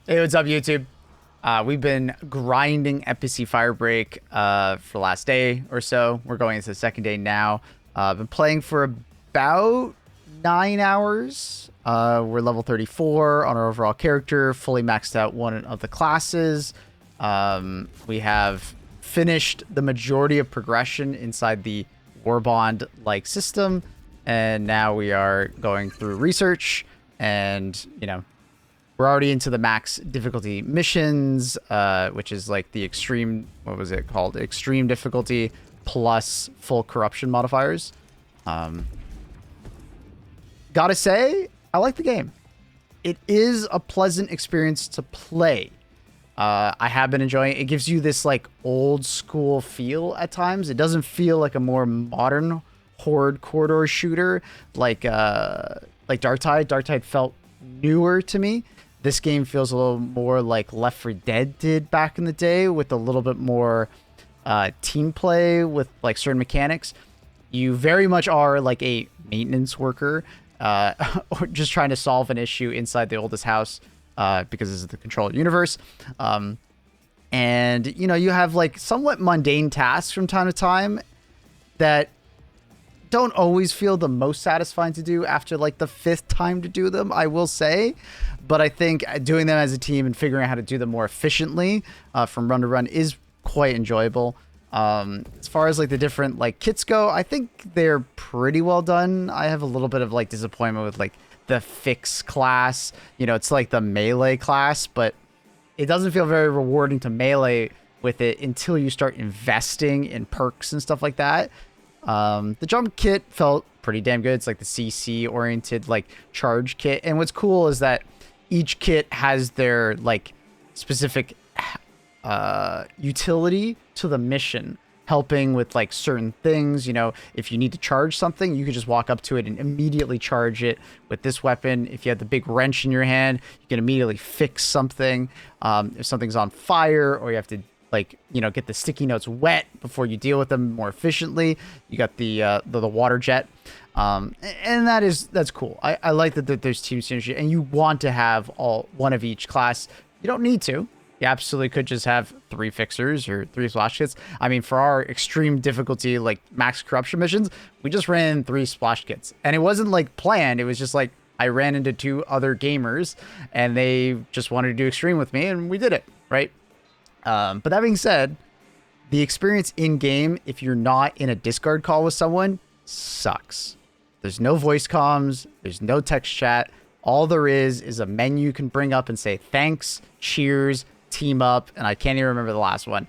Hey, what's up, YouTube? We've been grinding NPC Firebreak for the last day or so. We're going into the second day now. Been playing for about 9 hours. We're level 34 on our overall character, fully maxed out one of the classes. We have finished the majority of progression inside the Warbond-like system, and now we are going through research and, we're already into the max difficulty missions, which is like the extreme, what was it called? Extreme difficulty plus full corruption modifiers. Gotta say, I like the game. It is a pleasant experience to play. I have been enjoying it. It gives you this like old school feel at times. It doesn't feel like a more modern horde corridor shooter like Darktide. Darktide felt newer to me. This game feels a little more like Left 4 Dead did back in the day, with a little bit more team play with like certain mechanics. You very much are like a maintenance worker, or just trying to solve an issue inside the oldest house, because this is the controlled universe. And you have like somewhat mundane tasks from time to time that don't always feel the most satisfying to do after like the 5th time to do them, I will say. But I think doing them as a team and figuring out how to do them more efficiently from run to run is quite enjoyable. As far as like the different like kits go, I think they're pretty well done. I have a little bit of like disappointment with like the fix class. It's like the melee class, but it doesn't feel very rewarding to melee with it until you start investing in perks and stuff like that. The jump kit felt pretty damn good. It's like the CC oriented like charge kit. And what's cool is that each kit has their like specific utility to the mission, helping with like certain things. If you need to charge something, you can just walk up to it and immediately charge it with this weapon. If you have the big wrench in your hand, you can immediately fix something. If something's on fire, or you have to get the sticky notes wet before you deal with them more efficiently, you got the water jet. And that's cool. I like that there's team synergy, and you want to have one of each class. You don't need to. You absolutely could just have 3 fixers or 3 splash kits. I mean, for our extreme difficulty, like max corruption missions, we just ran 3 splash kits, and it wasn't like planned. It was just like I ran into 2 other gamers, and they just wanted to do extreme with me, and we did it, right? But that being said, the experience in game, if you're not in a Discord call with someone, sucks. There's no voice comms. There's no text chat. All there is a menu you can bring up and say thanks, cheers, team up, and I can't even remember the last one.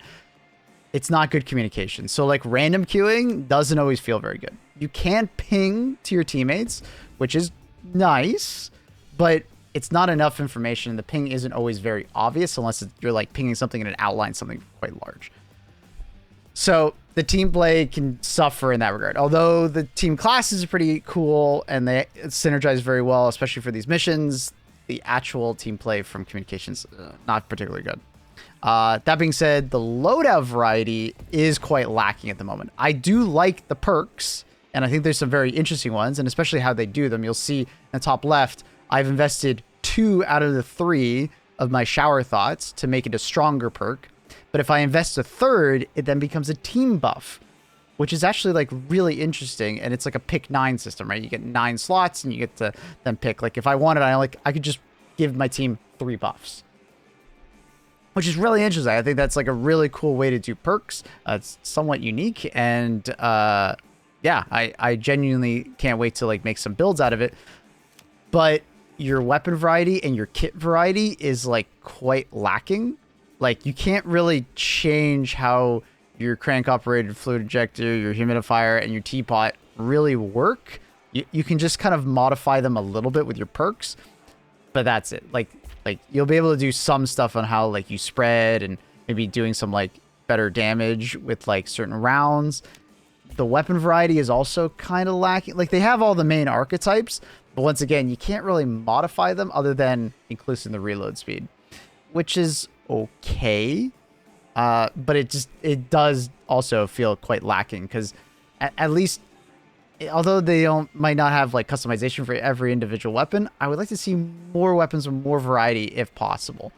It's not good communication. So like random queuing doesn't always feel very good. You can ping to your teammates, which is nice, but it's not enough information. The ping isn't always very obvious unless you're like pinging something and it outlines something quite large. So the team play can suffer in that regard. Although the team classes are pretty cool and they synergize very well, especially for these missions, the actual team play from communications, not particularly good. That being said, the loadout variety is quite lacking at the moment. I do like the perks, and I think there's some very interesting ones, and especially how they do them. You'll see in the top left, I've invested 2 out of the 3 of my shower thoughts to make it a stronger perk. But if I invest a 3rd, it then becomes a team buff, which is actually like really interesting. And it's like a pick 9 system, right? You get 9 slots and you get to then pick. Like if I wanted, I could just give my team 3 buffs, which is really interesting. I think that's like a really cool way to do perks. It's somewhat unique. And yeah, I genuinely can't wait to like make some builds out of it. But your weapon variety and your kit variety is like quite lacking. Like you can't really change how your crank operated fluid ejector, your humidifier, and your teapot really work. You can just kind of modify them a little bit with your perks, but that's it. Like you'll be able to do some stuff on how like you spread and maybe doing some like better damage with like certain rounds. The weapon variety is also kind of lacking. Like they have all the main archetypes, but once again, you can't really modify them other than increasing the reload speed, which is okay. But it does also feel quite lacking, because at least although they might not have like customization for every individual weapon, I would like to see more weapons with more variety if possible.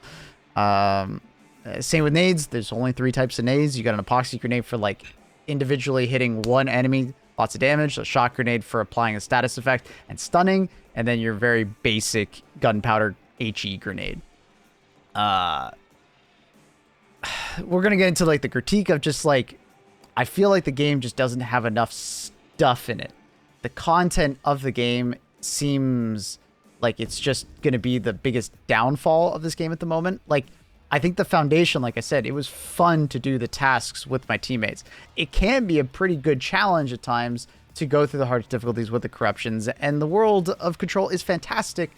Same with nades. There's only 3 types of nades. You got an epoxy grenade for like individually hitting one enemy, lots of damage. A shock grenade for applying a status effect and stunning, and then your very basic gunpowder HE grenade. We're gonna get into like the critique of just like, I feel like the game just doesn't have enough stuff in it. The content of the game seems like it's just gonna be the biggest downfall of this game at the moment. Like, I think the foundation, like I said, it was fun to do the tasks with my teammates. It can be a pretty good challenge at times to go through the hardest difficulties with the corruptions, and the world of Control is fantastic,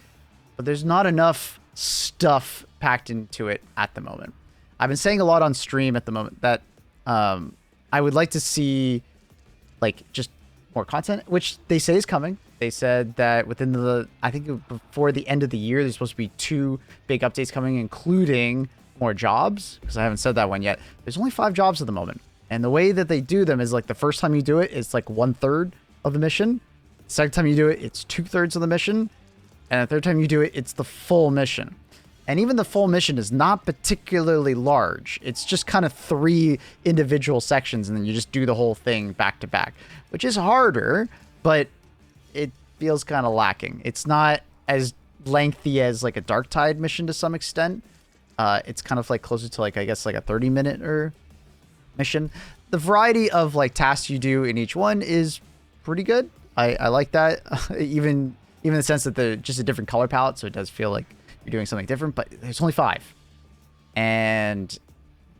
but there's not enough stuff packed into it at the moment. I've been saying a lot on stream at the moment that I would like to see like just more content, which they say is coming. They said that within I think before the end of the year, there's supposed to be 2 big updates coming, including more jobs, because I haven't said that one yet. There's only 5 jobs at the moment. And the way that they do them is like the first time you do it, it's like 1/3 of the mission. Second time you do it, it's 2/3 of the mission. And the third time you do it, it's the full mission. And even the full mission is not particularly large. It's just kind of 3 individual sections, and then you just do the whole thing back to back, which is harder, but it feels kind of lacking. It's not as lengthy as like a Darktide mission to some extent. It's kind of like closer to like, I guess, like a 30-minute or mission. The variety of like tasks you do in each one is pretty good. I like that. even in the sense that they're just a different color palette, so it does feel like you're doing something different, but there's only 5. And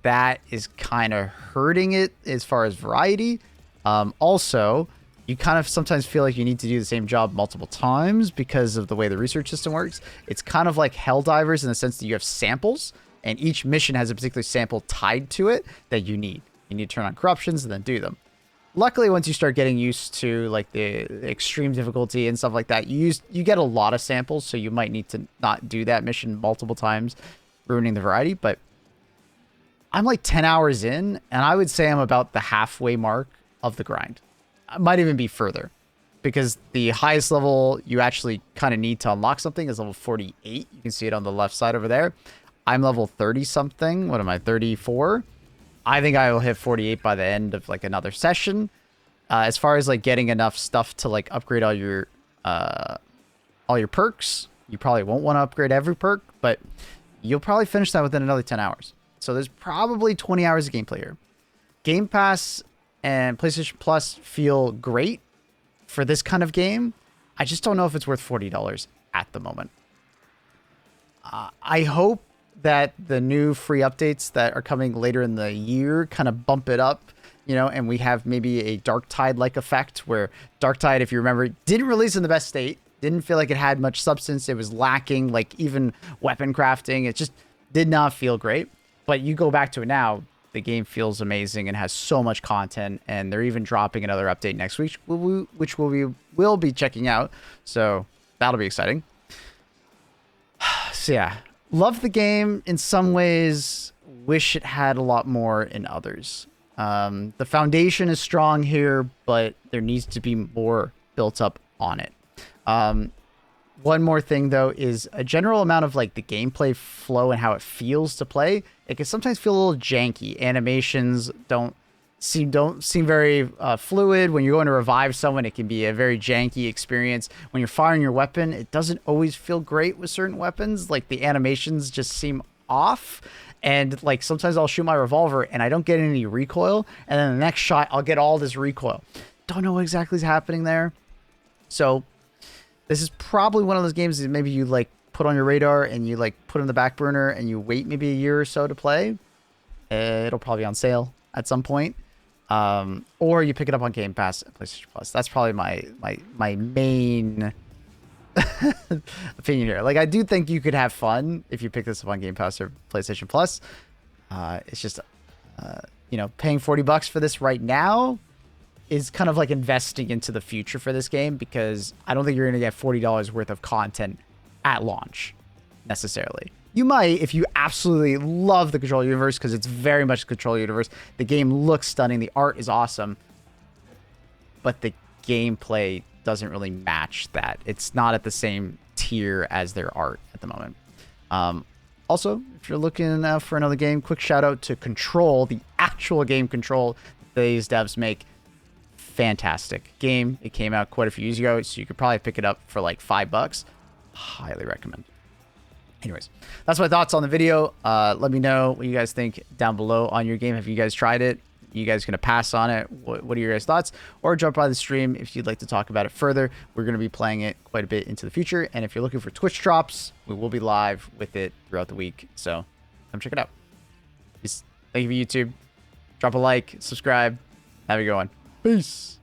that is kind of hurting it as far as variety. Also, you kind of sometimes feel like you need to do the same job multiple times because of the way the research system works. It's kind of like Helldivers in the sense that you have samples, and each mission has a particular sample tied to it that you need. You need to turn on corruptions and then do them. Luckily, once you start getting used to like the extreme difficulty and stuff like that, you get a lot of samples, so you might need to not do that mission multiple times, ruining the variety. But I'm like 10 hours in, and I would say I'm about the halfway mark of the grind. I might even be further, because the highest level you actually kind of need to unlock something is level 48. You can see it on the left side over there. I'm level 30 something. What am I, 34? I think I will hit 48 by the end of like another session. As far as like getting enough stuff to like upgrade all your perks, you probably won't want to upgrade every perk, but you'll probably finish that within another 10 hours. So there's probably 20 hours of gameplay here. Game Pass and PlayStation Plus feel great for this kind of game. I just don't know if it's worth $40 at the moment. I hope that the new free updates that are coming later in the year kind of bump it up, you know, and we have maybe a Darktide-like effect where Darktide, if you remember, didn't release in the best state, didn't feel like it had much substance. It was lacking, like even weapon crafting. It just did not feel great. But you go back to it now, the game feels amazing and has so much content, and they're even dropping another update next week, which we'll be checking out. So that'll be exciting. So yeah, love the game in some ways. Wish it had a lot more in others. The foundation is strong here, but there needs to be more built up on it. One more thing though is a general amount of like the gameplay flow and how it feels to play. It can sometimes feel a little janky. Animations don't seem very fluid. When you're going to revive someone, it can be a very janky experience. When you're firing your weapon, it doesn't always feel great with certain weapons. Like the animations just seem off. And like sometimes I'll shoot my revolver and I don't get any recoil, and then the next shot I'll get all this recoil. Don't know what exactly is happening there. So this is probably one of those games that maybe you like put on your radar and you like put in the back burner and you wait maybe a year or so to play. It'll probably be on sale at some point. Or you pick it up on Game Pass and PlayStation Plus. That's probably my main opinion here. Like, I do think you could have fun if you pick this up on Game Pass or PlayStation Plus. It's just, you know, paying $40 for this right now is kind of like investing into the future for this game, because I don't think you're going to get $40 worth of content at launch necessarily. You might if you absolutely love the Control universe, because it's very much the Control universe. The game looks stunning. The art is awesome. But the gameplay doesn't really match that. It's not at the same tier as their art at the moment. Also, if you're looking for another game, quick shout out to Control, the actual game Control these devs make. Fantastic game. It came out quite a few years ago, so you could probably pick it up for like $5. Highly recommend. Anyways, that's my thoughts on the video. Let me know what you guys think down below on your game. Have you guys tried it? You guys gonna pass on it? What are your guys' thoughts? Or jump by the stream if you'd like to talk about it further. We're gonna be playing it quite a bit into the future, and if you're looking for Twitch drops, we will be live with it throughout the week. So come check it out. Peace. Thank you for YouTube. Drop a like, subscribe. Have a good one. Peace.